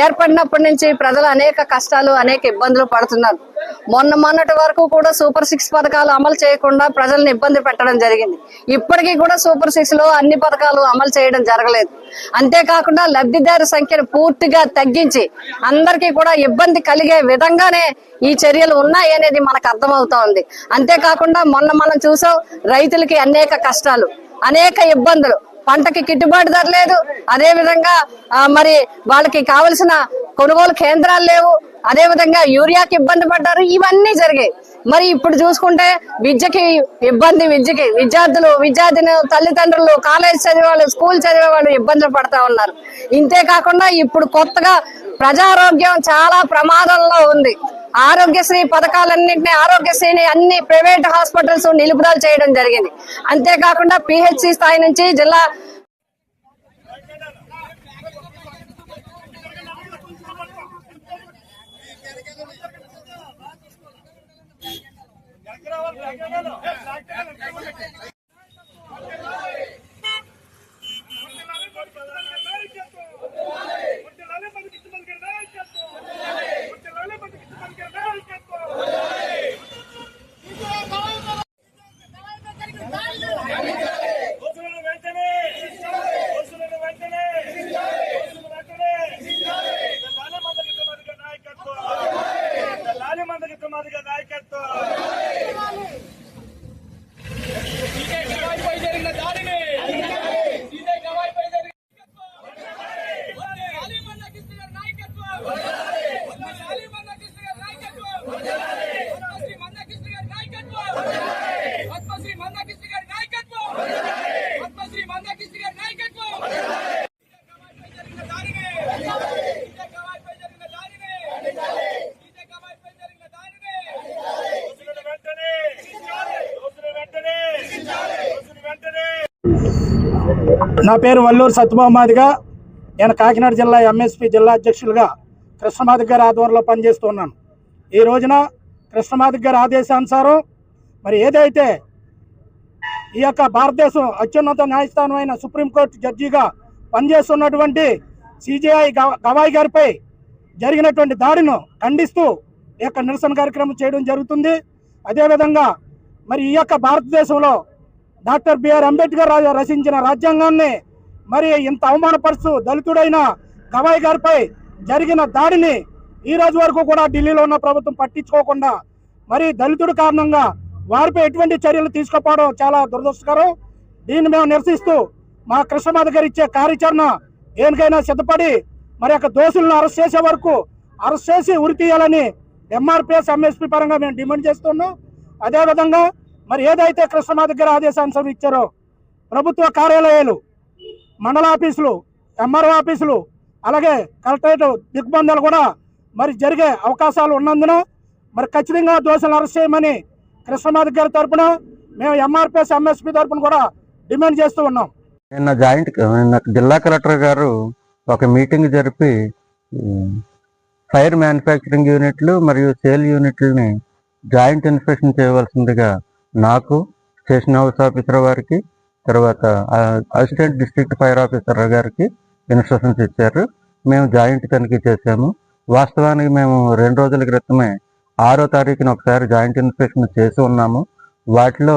ఏర్పడినప్పటి నుంచి ప్రజలు అనేక కష్టాలు అనేక ఇబ్బందులు పడుతున్నారు. మొన్నటి వరకు కూడా సూపర్ 6 పథకాలు అమలు చేయకుండా ప్రజల్ని ఇబ్బంది పెట్టడం జరిగింది. ఇప్పటికీ కూడా సూపర్ 6 లో అన్ని పథకాలు అమలు చేయడం జరగలేదు. అంతేకాకుండా లబ్ధిదారు సంఖ్యను పూర్తిగా తగ్గించి అందరికీ కూడా ఇబ్బంది కలిగే విధంగానే ఈ చర్యలు ఉన్నాయి అనేది మనకు అర్థమవుతా ఉంది. అంతేకాకుండా మనం చూసాం, రైతులకి అనేక కష్టాలు, అనేక ఇబ్బందులు, పంటకి గిట్టుబాటు ధర లేదు. అదే విధంగా మరి వాళ్ళకి కావలసిన కొనుగోలు కేంద్రాలు లేవు. అదే విధంగా యూరియాకి ఇబ్బంది పడ్డారు. ఇవన్నీ జరిగాయి. మరి ఇప్పుడు చూసుకుంటే విద్యకి ఇబ్బంది, విద్యార్థులు తల్లిదండ్రులు, కాలేజ్ చదివే వాళ్ళు, స్కూల్ చదివే వాళ్ళు ఇబ్బందులు పడతా ఉన్నారు. ఇంతేకాకుండా ఇప్పుడు కొత్తగా ప్రజారోగ్యం చాలా ప్రమాదంలో ఉంది. ఆరోగ్యశ్రీ పథకాలన్నింటినీ, ఆరోగ్యశ్రీని అన్ని ప్రైవేట్ హాస్పిటల్స్ నిలుపుదల చేయడం జరిగింది. అంతేకాకుండా పిహెచ్సి స్థాయి నుంచి జిల్లా నా పేరు వల్లూరు సత్యభామాదిగా. నేను కాకినాడ జిల్లా ఎంఎస్పీ జిల్లా అధ్యక్షులుగా కృష్ణమాదిగ గారి ఆధ్వర్యంలో పనిచేస్తున్నాను. ఈ రోజున కృష్ణమాదిగ గారి ఆదేశానుసారం మరి ఏదైతే ఈ యొక్క భారతదేశం అత్యున్నత న్యాయస్థానం అయిన సుప్రీంకోర్టు జడ్జిగా పనిచేస్తున్నటువంటి సిజేఐ గవాయి గారిపై జరిగినటువంటి దాడిను ఖండిస్తూ ఈ యొక్క నిరసన కార్యక్రమం చేయడం జరుగుతుంది. అదేవిధంగా మరి ఈ యొక్క భారతదేశంలో డాక్టర్ బిఆర్ అంబేద్కర్ రచించిన రాజ్యాంగాన్ని మరి ఇంత అవమానపరుస్తూ దళితుడైన గవాయి గారిపై జరిగిన దాడిని ఈ రోజు వరకు కూడా ఢిల్లీలో ఉన్న ప్రభుత్వం పట్టించుకోకుండా మరి దళితుడి కారణంగా వారిపై ఎటువంటి చర్యలు తీసుకోకపోవడం చాలా దురదృష్టకరం. దీన్ని మేము నిరసిస్తూ మా కృష్ణమాదిగ గారు ఇచ్చే కార్యాచరణ దేనికైనా సిద్ధపడి మరి యొక్క దోషులను అరెస్ట్ చేసే వరకు అరెస్ట్ చేసి ఉరి తీయాలని ఎంఆర్పిఎస్ ఎంఎస్పీ పరంగా మేము డిమాండ్ చేస్తున్నాం. అదేవిధంగా మరి ఏదైతే కృష్ణమాదిగ గారి ఆదేశానుసారం ఇచ్చారో ప్రభుత్వ కార్యాలయాలు, మండల ఆఫీసులు, ఎంఆర్ఓ ఆఫీసులు, అలాగే కలెక్టరేట్ దిగ్బంధాలు కూడా మరి జరిగే అవకాశాలు ఉన్నందున మరి ఖచ్చితంగా దోషులను అరెస్ట్ చేయమని కృష్ణమాదిగ గారి తరఫున మేము ఎంఆర్పిఎస్ ఎంఎస్పీ తరఫున కూడా డిమాండ్ చేస్తూ ఉన్నాం. నిన్న జిల్లా కలెక్టర్ గారు ఒక మీటింగ్ జరిపి ఫైర్ మ్యానుఫ్యాక్చరింగ్ యూనిట్లు మరియు సేల్ యూనిట్లని జాయింట్ ఇన్స్పెక్షన్ చేయవలసిందిగా నాకు, స్టేషన్ హౌస్ ఆఫీసర్ వారికి, తర్వాత అసిస్టెంట్ డిస్ట్రిక్ట్ ఫైర్ ఆఫీసర్ గారికి ఇన్స్ట్రక్షన్స్ ఇచ్చారు. మేము జాయింట్ తనిఖీ చేశాము. వాస్తవానికి మేము 2 రోజుల క్రితమే 6వ తారీఖున ఒకసారి జాయింట్ ఇన్స్పెక్షన్ చేసి ఉన్నాము. వాటిలో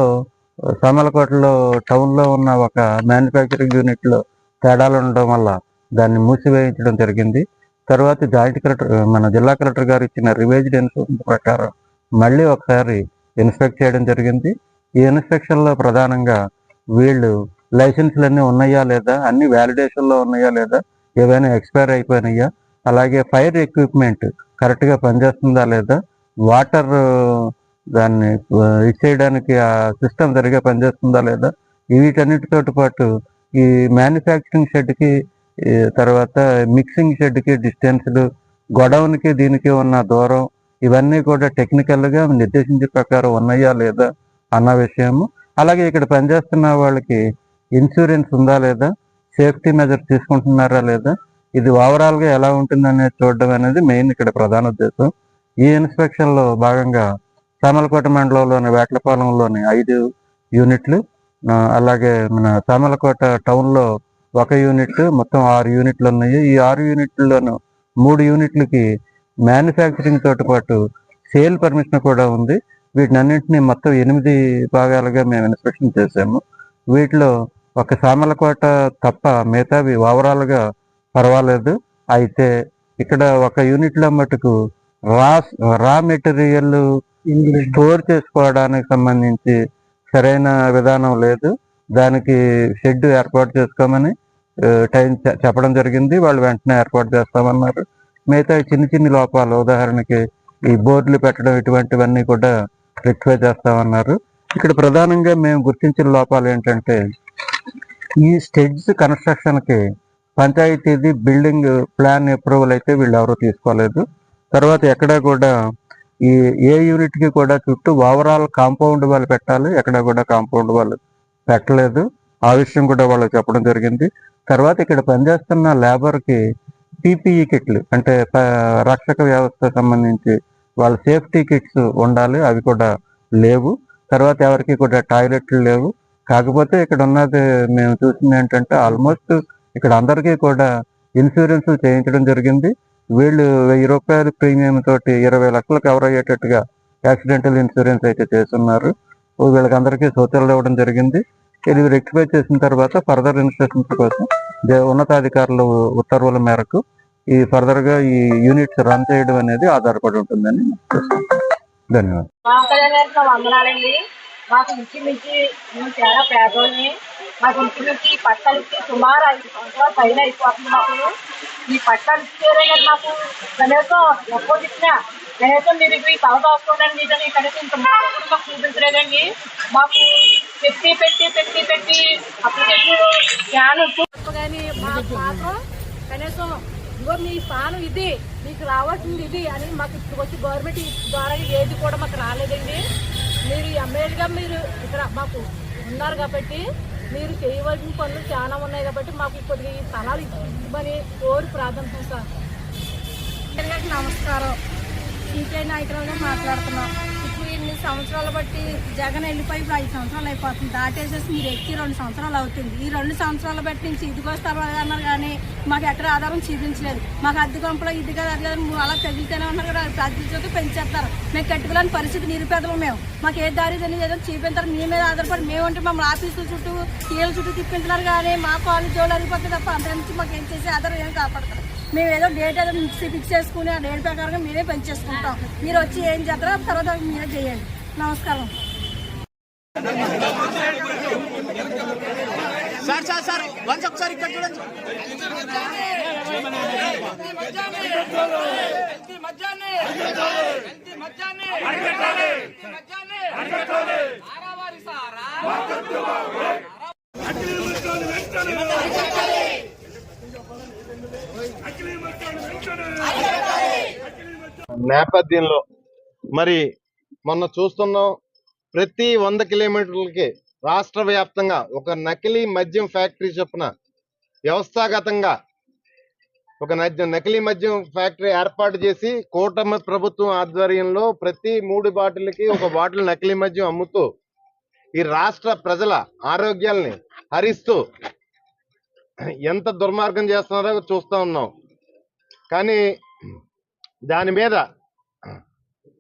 సోమలకోటలో టౌన్లో ఉన్న ఒక మ్యానుఫ్యాక్చరింగ్ యూనిట్లో తేడాలు ఉండడం వల్ల దాన్ని మూసివేయించడం జరిగింది. తర్వాత జాయింట్ కలెక్టర్ మన జిల్లా కలెక్టర్ గారు ఇచ్చిన రివైజ్డ్ ఇన్స్ట్రక్షన్ ప్రకారం మళ్ళీ ఒకసారి ఇన్స్పెక్ట్ చేయడం జరిగింది. ఈ ఇన్స్పెక్షన్లో ప్రధానంగా వీళ్ళు లైసెన్సులు ఉన్నాయా లేదా, అన్ని వ్యాలిడేషన్లో ఉన్నాయా లేదా, ఏవైనా ఎక్స్పైర్ అయిపోయినాయా, అలాగే ఫైర్ ఎక్విప్మెంట్ కరెక్ట్గా పనిచేస్తుందా లేదా, వాటర్ దాన్ని ఇచ్చేయడానికి ఆ సిస్టమ్ సరిగా పనిచేస్తుందా లేదా, వీటన్నిటితో పాటు ఈ మ్యానుఫ్యాక్చరింగ్ షెడ్కి, తర్వాత మిక్సింగ్ షెడ్కి డిస్టెన్స్లు, గొడౌన్కి దీనికి ఉన్న దూరం, ఇవన్నీ కూడా టెక్నికల్గా నిర్దేశించే ప్రకారం ఉన్నాయా లేదా అన్న విషయము. అలాగే ఇక్కడ పనిచేస్తున్న వాళ్ళకి ఇన్సూరెన్స్ ఉందా లేదా, సేఫ్టీ మెజర్ తీసుకుంటున్నారా లేదా, ఇది ఓవరాల్గా ఎలా ఉంటుందనేది చూడడం అనేది మెయిన్ ఇక్కడ ప్రధాన ఉద్దేశం. ఈ ఇన్స్పెక్షన్లో భాగంగా సామలకోట మండలంలోని వేట్లపాలెంలోని 5 యూనిట్లు, అలాగే మన సామలకోట టౌన్లో 1 యూనిట్, మొత్తం 6 యూనిట్లు ఉన్నాయి. ఈ 6 యూనిట్లలోనూ 3 యూనిట్లకి మ్యానుఫ్యాక్చరింగ్ తోటి పాటు సేల్ పర్మిషన్ కూడా ఉంది. వీటినన్నింటినీ మొత్తం 8 భాగాలుగా మేము ఇన్స్పెక్షన్ చేశాము. వీటిలో ఒక సామలకోట తప్ప మిగతావి ఓవరాల్గా పర్వాలేదు. అయితే ఇక్కడ 1 యూనిట్లో మటుకు రా మెటీరియల్ స్టోర్ చేసుకోవడానికి సంబంధించి సరైన విధానం లేదు. దానికి షెడ్ ఏర్పాటు చేసుకోమని టైం చెప్పడం జరిగింది. వాళ్ళు వెంటనే ఏర్పాటు చేస్తామన్నారు. మిగతా చిన్న లోపాలు, ఉదాహరణకి ఈ బోర్డులు పెట్టడం, ఇటువంటివన్నీ కూడా రెక్టిఫై చేస్తామన్నారు. ఇక్కడ ప్రధానంగా మేము గుర్తించిన లోపాలు ఏంటంటే, ఈ స్టెడ్స్ కన్స్ట్రక్షన్కి పంచాయతీది బిల్డింగ్ ప్లాన్ అప్రూవల్ అయితే వీళ్ళు ఎవరు తీసుకోలేదు. తర్వాత ఎక్కడా కూడా ఏ యూనిట్కి కూడా చుట్టూ ఓవరాల్ కాంపౌండ్ వాళ్ళు పెట్టాలి, ఎక్కడా కూడా కాంపౌండ్ వాళ్ళు పెట్టలేదు. ఆ విషయం కూడా వాళ్ళు చెప్పడం జరిగింది. తర్వాత ఇక్కడ పనిచేస్తున్న లేబర్కి PPE కిట్లు, అంటే రక్షక వ్యవస్థ సంబంధించి వాళ్ళ సేఫ్టీ కిట్స్ ఉండాలి, అవి కూడా లేవు. తర్వాత ఎవరికి కూడా టాయిలెట్లు లేవు. కాకపోతే ఇక్కడ ఉన్నది మేము చూసింది ఏంటంటే, ఆల్మోస్ట్ ఇక్కడ అందరికీ కూడా ఇన్సూరెన్స్ చేయించడం జరిగింది. వీళ్ళు 1000 రూపాయల ప్రీమియం తోటి 20 లక్షలు కవర్ అయ్యేటట్టుగా యాక్సిడెంటల్ ఇన్సూరెన్స్ అయితే చేస్తున్నారు. వీళ్ళకి అందరికీ సూచనలు ఇవ్వడం జరిగింది. ఇది రెక్టిఫై చేసిన తర్వాత ఫర్దర్ ఇన్స్ట్రక్షన్స్ కోసం ఉన్నతాధికారుల ఉత్తర్వుల మేరకు ఈ ఫర్దర్గా ఈ యూనిట్స్ రన్ చేయడం అనేది ఆధారపడి ఉంటుందని ధన్యవాదాలు. వందనాలండి. మాకు ఇంచుమించి మేము చాలా పేదోళ్ళని. మాకు ఇంచుమించి ఈ పట్టాలు ఇచ్చి సుమారు 5 సంవత్సరాల పైన అయిపోతుంది. మాకు ఈ పట్టాలు ఇచ్చేదే కదా మాకు కనీసం ఎక్కువ ఇచ్చినా కనీసం మీరు ఈ తల దాచుకోవడానికి మీదని కనీసం ఇంత మాకు చూపించలేదండి. మాకు పెట్టి అప్లికేషన్ జ్ఞానం కానీ మాకు మాత్రం కనీసం ఇదిగో మీ స్థానం ఇది, మీకు రావాల్సింది ఇది అని మాకు ఇప్పుడు వచ్చి గవర్నమెంట్ ద్వారా ఏది కూడా మాకు రాలేదండి. మీరు ఎమ్మెల్యేగా మీరు ఇక్కడ మాకు ఉన్నారు కాబట్టి మీరు చేయవలసిన పనులు చాలా ఉన్నాయి కాబట్టి మాకు ఇప్పటికి ఈ స్థలాలు ఇవ్వమని కోరి ప్రార్థన సార్. నమస్కారం. సీకే నాయకులుగా మాట్లాడుతున్నాం. ఇప్పుడు ఇన్ని సంవత్సరాలు బట్టి జగన్ వెళ్ళిపోయి ఇప్పుడు 5 సంవత్సరాలు అయిపోతుంది. దాటేసేసి మీరు ఎక్కి 2 సంవత్సరాలు అవుతుంది. ఈ 2 సంవత్సరాల బట్టి నుంచి ఇదిగో స్థలాలు అన్నారు కానీ మాకు ఎక్కడ ఆధారం చూపించలేదు. మాకు అద్దె కొంపలో ఇది కదా అది కదా అలా తగిలితేనే ఉన్నారు కదా, ప్రతి పెంచేస్తారు. మేము కట్టుకోలేని పరిస్థితి, నిరుపేదలు మేము. మాకు ఏ దారి ఏదో చూపించారు. మీ మీద ఆధారపడి మేము ఉంటే మమ్మల్ని ఆఫీసుల చుట్టూ కీళ్ళ చుట్టూ తిప్పించినారు కానీ మా కాలేజ్ జోలు అరిగిపోతుంది తప్ప అంతకుమించి మాకు ఏం చేసే ఆధారం ఏం కాపాడతారు. మేము ఏదో డేట్ ఏదో ఫిక్స్ చేసుకుని ఆ డేట్ ప్రకారంగా మేమే పనిచేసుకుంటాం. మీరు వచ్చి ఏం చేస్తారో తర్వాత మీరే చేయండి. నమస్కారం. నేపథ్యంలో మరి మొన్న చూస్తున్నాం, ప్రతి 100 కిలోమీటర్లకి రాష్ట్ర వ్యాప్తంగా ఒక నకిలీ మద్యం ఫ్యాక్టరీ చొప్పున వ్యవస్థాగతంగా ఒక నకిలీ మద్యం ఫ్యాక్టరీ ఏర్పాటు చేసి కూటమి ప్రభుత్వం ఆధ్వర్యంలో ప్రతి 3 బాటిల్కి 1 బాటిల్ నకిలీ మద్యం అమ్ముతూ ఈ రాష్ట్ర ప్రజల ఆరోగ్యాల్ని హరిస్తూ ఎంత దుర్మార్గం చేస్తున్నారో చూస్తూ ఉన్నాం. కానీ దాని మీద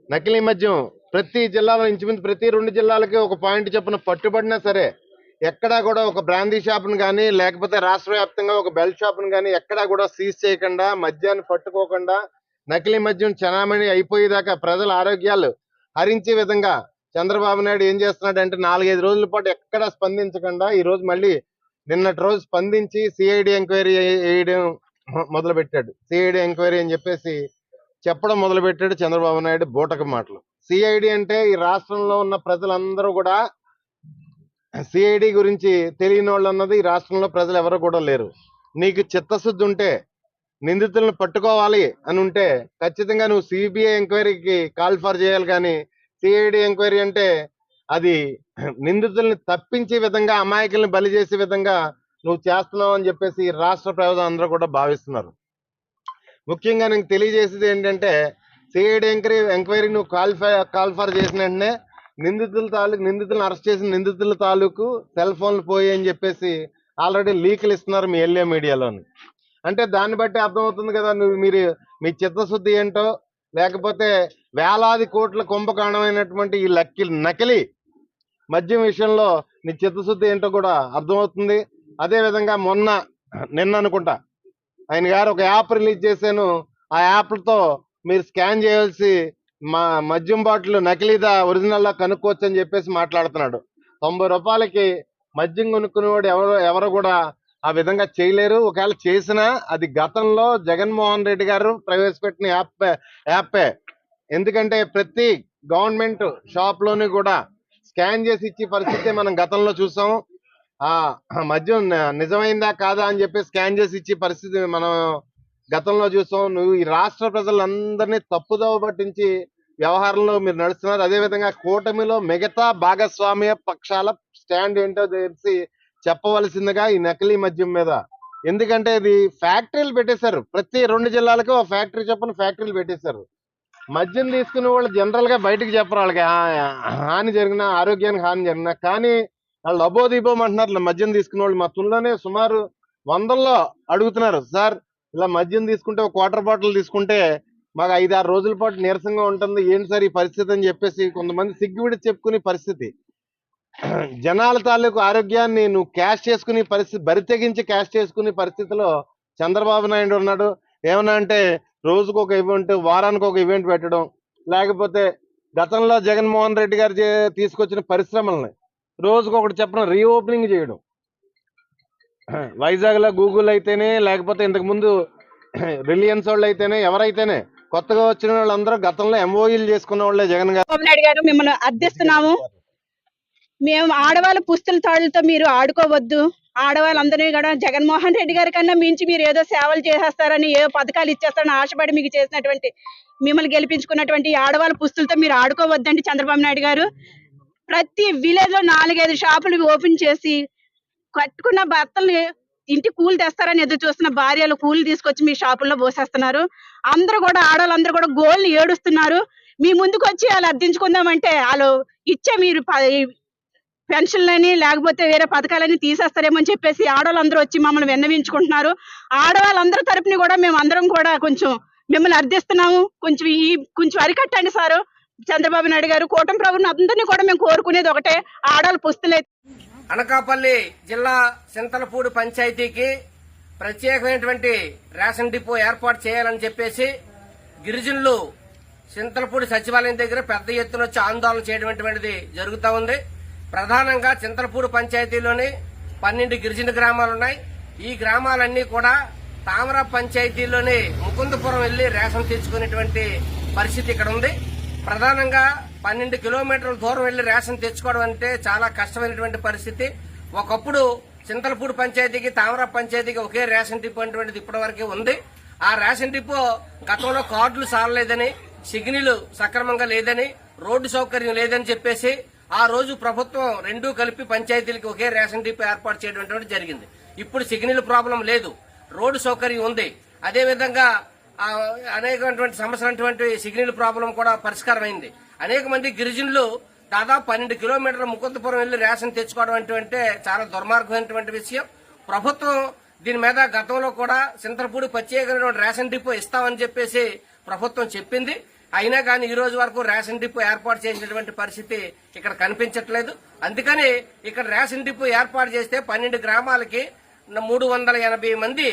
నకిలీ మద్యం ప్రతి జిల్లాలో ఇంచుమించు ప్రతి 2 జిల్లాలకి 1 పాయింట్ చొప్పున పట్టుబడినా సరే ఎక్కడా కూడా ఒక బ్రాందీ షాప్ను కానీ లేకపోతే రాష్ట్ర వ్యాప్తంగా ఒక బెల్ట్ షాప్ను కానీ ఎక్కడా కూడా సీజ్ చేయకుండా, మద్యాన్ని పట్టుకోకుండా, నకిలీ మద్యం చనామణి అయిపోయేదాకా ప్రజల ఆరోగ్యాలు హరించే విధంగా చంద్రబాబు నాయుడు ఏం చేస్తున్నాడంటే 4-5 రోజుల పాటు ఎక్కడా స్పందించకుండా ఈరోజు మళ్ళీ నిన్నటి రోజు స్పందించి సిఐడి ఎంక్వైరీ వేయడం మొదలుపెట్టాడు. సిఐడి ఎంక్వైరీ అని చెప్పేసి చెప్పడం మొదలుపెట్టాడు చంద్రబాబు నాయుడు బూటక మాటలు. సిఐడి అంటే ఈ రాష్ట్రంలో ఉన్న ప్రజలందరూ కూడా సిఐడి గురించి తెలియని వాళ్ళు అన్నది ఈ రాష్ట్రంలో ప్రజలు ఎవరు కూడా లేరు. నీకు చిత్తశుద్ధి ఉంటే నిందితులను పట్టుకోవాలి అని ఉంటే ఖచ్చితంగా నువ్వు సిబిఐ ఎంక్వైరీకి కాల్ ఫర్ చేయాలి. కానీ సిఐడి ఎంక్వైరీ అంటే అది నిందితుల్ని తప్పించే విధంగా, అమాయకుల్ని బలి చేసే విధంగా నువ్వు చేస్తున్నావు అని చెప్పేసి రాష్ట్ర ప్రజలు అందరూ కూడా భావిస్తున్నారు. ముఖ్యంగా నేను తెలియజేసేది ఏంటంటే, సిఐడి ఎంక్వైరీ నువ్వు కాల్ఫర్ చేసిన వెంటనే నిందితులను అరెస్ట్ చేసిన నిందితుల తాలూకు సెల్ ఫోన్లు పోయి అని చెప్పేసి ఆల్రెడీ లీకులు ఇస్తున్నారు మీ ఎల్ఏ మీడియాలోని. అంటే దాన్ని బట్టి అర్థమవుతుంది కదా మీరు మీ చిత్తశుద్ధి ఏంటో, లేకపోతే వేలాది కోట్ల కుంభకాండమైనటువంటి ఈ నకిలీ మద్యం విషయంలో నీ చిత్తశుద్ధి ఏంటో కూడా అర్థమవుతుంది. అదే విధంగా నిన్న అనుకుంటా ఆయన గారు ఒక యాప్ రిలీజ్ చేశాను, ఆ యాప్లతో మీరు స్కాన్ చేయాల్సి మద్యం బాటిల్ నకిలీదా ఒరిజినల్లా కనుక్కోవచ్చు అని చెప్పేసి మాట్లాడుతున్నాడు. 90 రూపాయలకి మద్యం కొనుక్కునేవాడు ఎవరు కూడా ఆ విధంగా చేయలేరు. ఒకవేళ చేసినా అది గతంలో జగన్మోహన్ రెడ్డి గారు ప్రవేశపెట్టిన యాపే. ఎందుకంటే ప్రతి గవర్నమెంట్ షాప్ లోని కూడా స్కాన్ చేసి ఇచ్చే పరిస్థితి మనం గతంలో చూసాం. ఆ మద్యం నిజమైందా కాదా అని చెప్పి స్కాన్ చేసి ఇచ్చే పరిస్థితి మనం గతంలో చూసాం. నువ్వు ఈ రాష్ట్ర ప్రజలందరినీ తప్పుదోవ పట్టించి వ్యవహారంలో మీరు నడుస్తున్నారు. అదేవిధంగా కూటమిలో మిగతా భాగస్వామ్య పక్షాల స్టాండ్ ఏంటో తెలిసి చెప్పవలసిందిగా ఈ నకిలీ మద్యం మీద. ఎందుకంటే ఇది ఫ్యాక్టరీలు పెట్టేశారు, ప్రతి 2 జిల్లాలకు ఒక ఫ్యాక్టరీ చొప్పున ఫ్యాక్టరీలు పెట్టేశారు. మద్యం తీసుకునే వాళ్ళు జనరల్ గా బయటకు చెప్పరు, వాళ్ళకి హాని జరిగినా ఆరోగ్యానికి హాని జరిగినా. కానీ వాళ్ళు అబోదీబోం అంటున్నారు మద్యం తీసుకునే వాళ్ళు. మా తుల్లోనే సుమారు 100లో అడుగుతున్నారు, సార్ ఇలా మద్యం తీసుకుంటే ఒక క్వార్టర్ బాటిల్ తీసుకుంటే మాకు 5-6 రోజుల పాటు నీరసంగా ఉంటుంది, ఏంటి సార్ ఈ పరిస్థితి అని చెప్పేసి కొంతమంది సిగ్గువిడి చెప్పుకునే పరిస్థితి. జనాల తాలూకు ఆరోగ్యాన్ని నువ్వు క్యాష్ చేసుకునే పరిస్థితి, బరితెగించి క్యాష్ చేసుకునే పరిస్థితిలో చంద్రబాబు నాయుడు ఉన్నాడు. ఏమన్నా అంటే రోజుకు ఒక ఈవెంట్, వారానికి ఒక ఈవెంట్ పెట్టడం, లేకపోతే గతంలో జగన్మోహన్ రెడ్డి గారు తీసుకొచ్చిన పరిశ్రమల్ని రోజుకు ఒకటి చెప్పడం, రీఓపెనింగ్ చేయడం. వైజాగ్ లో గూగుల్ అయితేనే, లేకపోతే ఇంతకు ముందు రిలయన్స్ వాళ్ళు అయితేనే, ఎవరైతేనే కొత్తగా వచ్చిన వాళ్ళందరూ గతంలో ఎంఓఈలు చేసుకున్న వాళ్ళే. జగన్ గారు మిమ్మల్ని అర్థిస్తున్నాము. మేము ఆడవాళ్ళ పుస్తుల తాళ్లతో మీరు ఆడుకోవద్దు. ఆడవాళ్ళందరినీ కూడా జగన్మోహన్ రెడ్డి గారి కన్నా మించి మీరు ఏదో సేవలు చేసేస్తారని, ఏదో పథకాలు ఇచ్చేస్తారని ఆశపడి మీకు చేసినటువంటి, మిమ్మల్ని గెలిపించుకున్నటువంటి ఆడవాళ్ళ పుస్తులతో మీరు ఆడుకోవద్దండి చంద్రబాబు నాయుడు గారు. ప్రతి విలేజ్ లో 4-5 షాపులు ఓపెన్ చేసి కట్టుకున్న భర్తల్ని ఇంటి కూలి తెస్తారని ఎదురు చూస్తున్న భార్యలు కూలి తీసుకొచ్చి మీ షాపుల్లో పోసేస్తున్నారు. అందరూ కూడా ఆడవాళ్ళందరూ కూడా గోల్ని ఏడుస్తున్నారు. మీ ముందుకు వచ్చి వాళ్ళు అర్థించుకుందామంటే వాళ్ళు ఇచ్చే మీరు పెన్షన్లని లేకపోతే వేరే పథకాలని తీసేస్తారేమో అని చెప్పేసి ఆడవాళ్ళందరూ వచ్చి మమ్మల్ని విన్నవించుకుంటున్నారు. ఆడవాళ్ళందరి తరపుని కూడా మేము అందరం కూడా కొంచెం మిమ్మల్ని అర్థిస్తున్నాము. కొంచెం అరికట్టండి సారు చంద్రబాబు నాయుడు గారు. కూటమి ప్రభుత్వం అందరినీ కూడా మేము కోరుకునేది ఒకటే, ఆడవాళ్ళ పుస్తులే. అనకాపల్లి జిల్లా చింతలపూడి పంచాయతీకి ప్రత్యేకమైనటువంటి రేషన్ డిపో ఏర్పాటు చేయాలని చెప్పేసి గిరిజనులు చింతలపూడి సచివాలయం దగ్గర పెద్ద ఎత్తున వచ్చి ఆందోళన చేయడం జరుగుతూ ఉంది. ప్రధానంగా చింతలపూడి పంచాయతీలోని 12 గిరిజన గ్రామాలున్నాయి. ఈ గ్రామాలన్నీ కూడా తామర పంచాయతీలోని ముకుందపురం వెళ్లి రేషన్ తెచ్చుకునేటువంటి పరిస్థితి ఇక్కడ ఉంది. ప్రధానంగా 12 కిలోమీటర్ల దూరం వెళ్లి రేషన్ తెచ్చుకోవడం అంటే చాలా కష్టమైనటువంటి పరిస్థితి. ఒకప్పుడు చింతలపూడి పంచాయతీకి తామర పంచాయతీకి ఒకే రేషన్ డిపో అనేటువంటిది ఇప్పటి వరకే ఉంది. ఆ రేషన్ డిపో గతంలో కార్డులు సాలలేదని, సిగ్నల్ సక్రమంగా లేదని, రోడ్డు సౌకర్యం లేదని చెప్పేసి ఆ రోజు ప్రభుత్వం రెండూ కలిపి పంచాయతీలకి ఒకే రేషన్ డిపో ఏర్పాటు చేయడం జరిగింది. ఇప్పుడు సిగ్నల్ ప్రాబ్లం లేదు, రోడ్డు సౌకర్యం ఉంది. అదేవిధంగా అనేకమైనటువంటి సమస్యలైనటువంటి సిగ్నల్ ప్రాబ్లం కూడా పరిష్కారమైంది. అనేక మంది గిరిజనులు దాదాపు 12 కిలోమీటర్ల ముకుందపురం వెళ్లి రేషన్ తెచ్చుకోవడం అంటే చాలా దుర్మార్గమైనటువంటి విషయం. ప్రభుత్వం దీని మీద గతంలో కూడా చింతలపూడి ప్రత్యేకమైనటువంటి రేషన్ డిపో ఇస్తామని చెప్పేసి ప్రభుత్వం చెప్పింది. అయినా కానీ ఈ రోజు వరకు రేషన్ డిపో ఏర్పాటు చేసినటువంటి పరిస్థితి ఇక్కడ కనిపించట్లేదు. అందుకని ఇక్కడ రేషన్ డిపో ఏర్పాటు చేస్తే 12 గ్రామాలకి 380 మంది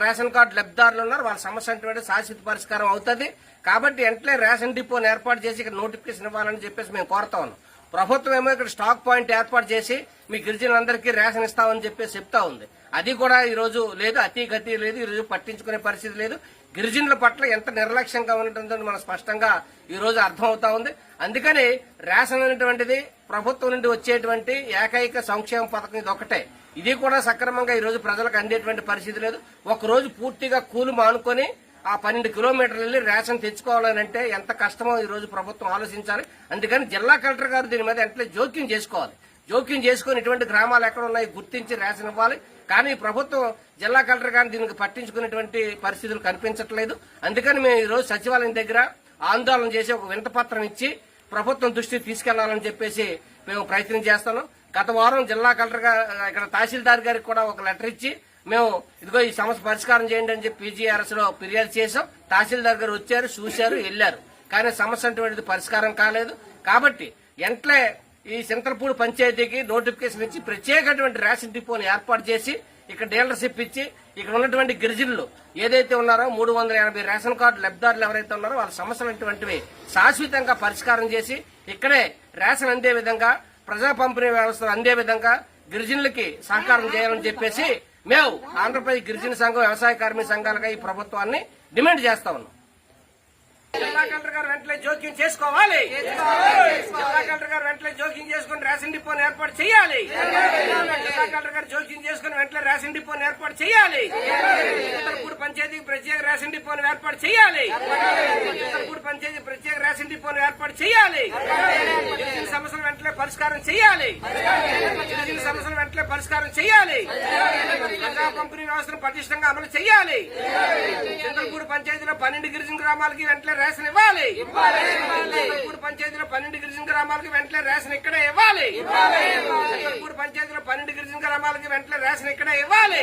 రేషన్ కార్డు లబ్ధిదారులు ఉన్నారు. వాళ్ళ సమస్య అంటే శాశ్వత పరిష్కారం అవుతుంది. కాబట్టి వెంటనే రేషన్ డిపోని ఏర్పాటు చేసి ఇక్కడ నోటిఫికేషన్ ఇవ్వాలని చెప్పేసి మేము కోరుతా ఉన్నాం. ప్రభుత్వం ఏమో ఇక్కడ స్టాక్ పాయింట్ ఏర్పాటు చేసి మీ గిరిజనులందరికీ రేషన్ ఇస్తామని చెప్పేసి చెప్తా ఉంది. అది కూడా ఈ రోజు లేదు, అతి గతి లేదు, ఈ రోజు పట్టించుకునే పరిస్థితి లేదు. గిరిజనుల పట్ల ఎంత నిర్లక్ష్యంగా ఉండటంతో మనం స్పష్టంగా ఈ రోజు అర్థమవుతా ఉంది. అందుకని రేషన్ అనేటువంటిది ప్రభుత్వం నుండి వచ్చేటువంటి ఏకైక సంక్షేమ పథకం ఇది ఒకటే. ఇది కూడా సక్రమంగా ఈ రోజు ప్రజలకు అందేటువంటి పరిస్థితి లేదు. ఒక రోజు పూర్తిగా కూలి మానుకొని ఆ 12 కిలోమీటర్లు వెళ్లి రేషన్ తెచ్చుకోవాలని అంటే ఎంత కష్టమో ఈ రోజు ప్రభుత్వం ఆలోచించాలి. అందుకని జిల్లా కలెక్టర్ గారు దీని మీద వెంటనే జోక్యం చేసుకోవాలి. జోక్యం చేసుకుని ఇటువంటి గ్రామాలు ఎక్కడ ఉన్నాయి గుర్తించి రేషన్ ఇవ్వాలి. కానీ ప్రభుత్వం జిల్లా కలెక్టర్ గారిని దీనికి పట్టించుకునేటువంటి పరిస్థితులు కనిపించట్లేదు. అందుకని మేము ఈ రోజు సచివాలయం దగ్గర ఆందోళన చేసి ఒక వింతపత్రం ఇచ్చి ప్రభుత్వం దృష్టికి తీసుకెళ్లాలని చెప్పేసి మేము ప్రయత్నం చేస్తాను. గత వారం జిల్లా కలెక్టర్ గారు ఇక్కడ తహసీల్దార్ గారికి కూడా ఒక లెటర్ ఇచ్చి మేము ఇదిగో ఈ సమస్య పరిష్కారం చేయండి అని చెప్పి PGRS లో ఫిర్యాదు చేసాం. తహసీల్దార్ గారు వచ్చారు, చూశారు, వెళ్లారు. కానీ సమస్య అటువంటిది పరిష్కారం కాలేదు. కాబట్టి వెంటనే ఈ చింతలపూడి పంచాయతీకి నోటిఫికేషన్ ఇచ్చి ప్రత్యేకటువంటి రేషన్ డిపోని ఏర్పాటు చేసి ఇక్కడ డీలర్షిప్ ఇచ్చి ఇక్కడ ఉన్నటువంటి గిరిజనులు ఏదైతే ఉన్నారో 380 రేషన్ కార్డు లబ్ధిదారులు ఎవరైతే ఉన్నారో వాళ్ళ సమస్యలు అటువంటివి శాశ్వతంగా పరిష్కారం చేసి ఇక్కడే రేషన్ అందే విధంగా, ప్రజా పంపిణీ వ్యవస్థలు అందే విధంగా గిరిజనులకి సహకారం చేయాలని చెప్పేసి మేము ఆంధ్రప్రదేశ్ గిరిజన సంఘం, వ్యవసాయ కార్మిక సంఘాలుగా ఈ ప్రభుత్వాన్ని డిమాండ్ చేస్తా ఉన్నాం. జిల్లా కలెక్టర్ గారు వెంటనే జోక్యం చేసుకోవాలి. జిల్లా కలెక్టర్ గారు వెంటనే జోక్యం చేసుకుని రేషన్ డిపోని ఏర్పాటు చేయాలి. జిల్లా కలెక్టర్ గారు జోక్యం చేసుకుని వెంటనే రేషన్ డిపోని ఏర్పాటు చేయాలి. చింతలపూడి పంచాయతీకి ప్రత్యేక రేషన్ డిపోని ఏర్పాటు చేయాలి. చింతలపూడి పంచాయతీ ప్రత్యేక రేషన్ డిపోని ఏర్పాటు చేయాలి. గిరిజన సమస్యలు వెంటనే పరిష్కారం చేయాలి. గిరిజన సమస్యలు వెంటనే పరిష్కారం చేయాలి. ప్రజా పంపిణీ వ్యవస్థను పటిష్టంగా అమలు చేయాలి. చింతలపూడి పంచాయతీలో 12 గిరిజన గ్రామాలకి వెంటనే రేషన్ ఇవ్వాలి. చింతలపూడి పంచాయతీలో 12 గిరిజన గ్రామాలకి వెంటనే రేషన్ ఇక్కడే ఇవ్వాలి. చింతలపూడి పంచాయతీలో 12 గిరిజన గ్రామాలకి వెంటనే రేషన్ ఇక్కడే ఇవ్వాలి.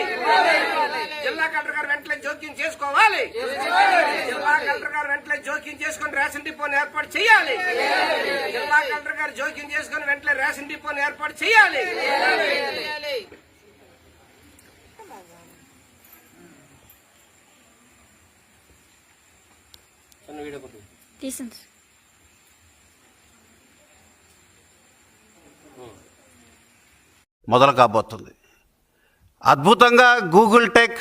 జిల్లా కలెక్టర్ గారు వెంటనే జోక్యం చేసుకోవాలి. జిల్లా కలెక్టర్ గారు వెంటనే జోక్యం చేసుకుని రేషన్ డిపోని ఏర్పాటు చేయాలి. జిల్లా కలెక్టర్ గారు జోక్యం చేసుకుని వెంటనే రేషన్ డిపోని ఏర్పాటు చేయాలి. తీసండి. మొదలు కాబోతుంది. అద్భుతంగా గూగుల్ టెక్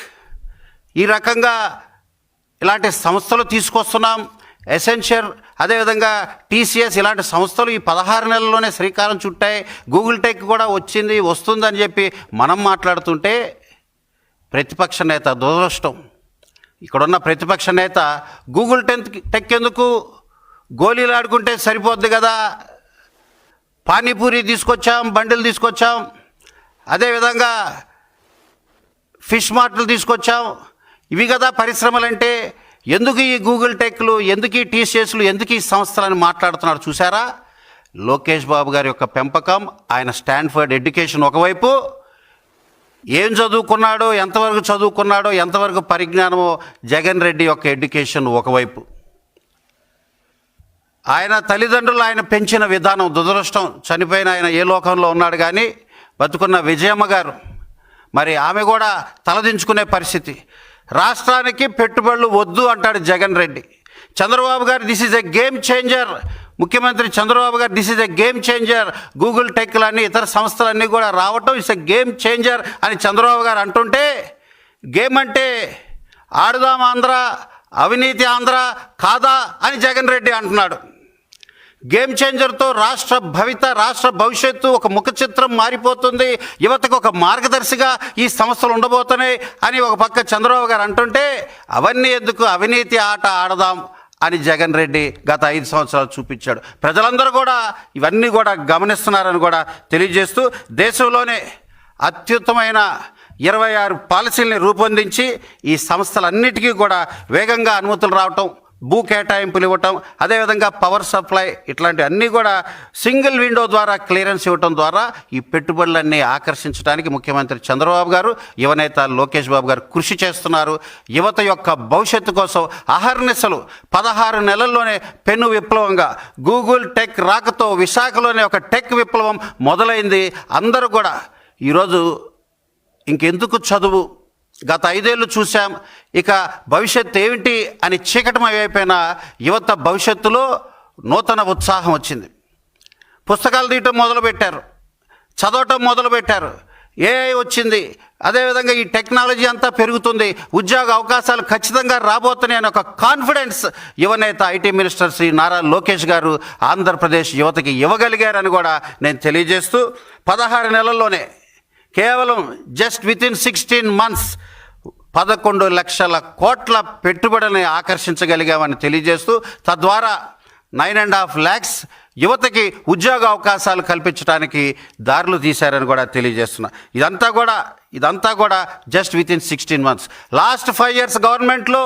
ఈ రకంగా ఇలాంటి సంస్థలు తీసుకొస్తున్నాం. ఎసెన్షియర్, అదేవిధంగా TCS ఇలాంటి సంస్థలు ఈ 16 నెలల్లోనే శ్రీకారం చుట్టాయి. గూగుల్ టెక్ కూడా వస్తుందని చెప్పి మనం మాట్లాడుతుంటే ప్రతిపక్ష నేత దురదృష్టం. ఇక్కడున్న ప్రతిపక్ష నేత గూగుల్ టెక్ ఎందుకు, గోళీలు ఆడుకుంటే సరిపోద్ది కదా, పానీపూరి తీసుకొచ్చాం, బండిలు తీసుకొచ్చాం, అదేవిధంగా ఫిష్ మార్ట్లు తీసుకొచ్చాం, ఇవి కదా పరిశ్రమలంటే, ఎందుకు ఈ గూగుల్ టెక్లు, ఎందుకు ఈ TCSలు, ఎందుకు ఈ సంస్థలని మాట్లాడుతున్నారు. చూసారా, లోకేష్ బాబు గారి యొక్క పెంపకం, ఆయన స్టాన్ఫర్డ్ ఎడ్యుకేషన్ ఒకవైపు, ఏం చదువుకున్నాడో, ఎంతవరకు చదువుకున్నాడో, ఎంతవరకు పరిజ్ఞానమో జగన్ రెడ్డి యొక్క ఎడ్యుకేషన్ ఒకవైపు, ఆయన తల్లిదండ్రులు ఆయన పెంచిన విధానం దురదృష్టం. చనిపోయిన ఆయన ఏ లోకంలో ఉన్నాడు కానీ బతుకున్న విజయమ్మ గారు మరి ఆమె కూడా తలదించుకునే పరిస్థితి. రాష్ట్రానికి పెట్టుబడులు వద్దు అంటాడు జగన్ రెడ్డి. చంద్రబాబు గారు this is a game changer, ముఖ్యమంత్రి చంద్రబాబు గారు this is a game changer, Google టెక్లన్నీ ఇతర సంస్థలన్నీ కూడా రావటం ఇట్స్ ఎ గేమ్ చేంజర్ అని చంద్రబాబు గారు అంటుంటే, గేమ్ అంటే ఆడుదాం ఆంధ్ర, అవినీతి ఆంధ్ర కాదా అని జగన్ రెడ్డి అంటున్నాడు. గేమ్ చేంజర్తో రాష్ట్ర భవిష్యత్తు ఒక ముఖ చిత్రం మారిపోతుంది, యువతకు ఒక మార్గదర్శిగా ఈ సంస్థలు ఉండబోతున్నాయి అని ఒక పక్క చంద్రబాబు గారు అంటుంటే, అవన్నీ ఎందుకు, అవినీతి ఆట ఆడదాం అని జగన్ రెడ్డి గత 5 సంవత్సరాలు చూపించాడు. ప్రజలందరూ కూడా ఇవన్నీ కూడా గమనిస్తున్నారని కూడా తెలియజేస్తూ, దేశంలోనే అత్యుత్తమైన 26 పాలసీలని రూపొందించి ఈ సంస్థలన్నిటికీ కూడా వేగంగా అనుమతులు రావటం, భూ కేటాయింపులు ఇవ్వటం, అదేవిధంగా పవర్ సప్లై ఇట్లాంటి అన్నీ కూడా సింగిల్ విండో ద్వారా క్లియరెన్స్ ఇవ్వటం ద్వారా ఈ పెట్టుబడులన్నీ ఆకర్షించడానికి ముఖ్యమంత్రి చంద్రబాబు గారు, యువనేత లోకేష్ బాబు గారు కృషి చేస్తున్నారు. యువత యొక్క భవిష్యత్తు కోసం అహర్నిశలు 16 నెలల్లోనే పెను విప్లవంగా గూగుల్ టెక్ రాకతో విశాఖలోనే ఒక టెక్ విప్లవం మొదలైంది. అందరూ కూడా ఈరోజు ఇంకెందుకు చదువు, గత 5 ఏళ్ళు చూసాం, ఇక భవిష్యత్తు ఏమిటి అని చీకటమైపోయిన యువత భవిష్యత్తులో నూతన ఉత్సాహం వచ్చింది. పుస్తకాలు తీయటం మొదలుపెట్టారు, చదవటం మొదలుపెట్టారు, AI వచ్చింది, అదేవిధంగా ఈ టెక్నాలజీ అంతా పెరుగుతుంది, ఉద్యోగ అవకాశాలు ఖచ్చితంగా రాబోతున్నాయి అని ఒక కాన్ఫిడెన్స్ యువనేత IT మినిస్టర్ శ్రీ నారా లోకేష్ గారు ఆంధ్రప్రదేశ్ యువతకి ఇవ్వగలిగారని కూడా నేను తెలియజేస్తూ, 16 నెలల్లోనే కేవలం జస్ట్ వితిన్ 16 months 11 లక్షల కోట్ల పెట్టుబడులని ఆకర్షించగలిగామని తెలియజేస్తూ, తద్వారా 9.5 lakhs యువతకి ఉద్యోగ అవకాశాలు కల్పించడానికి దారులు తీశారని కూడా తెలియజేస్తున్నా. ఇదంతా కూడా just within 16 months. Last 5 years గవర్నమెంట్లో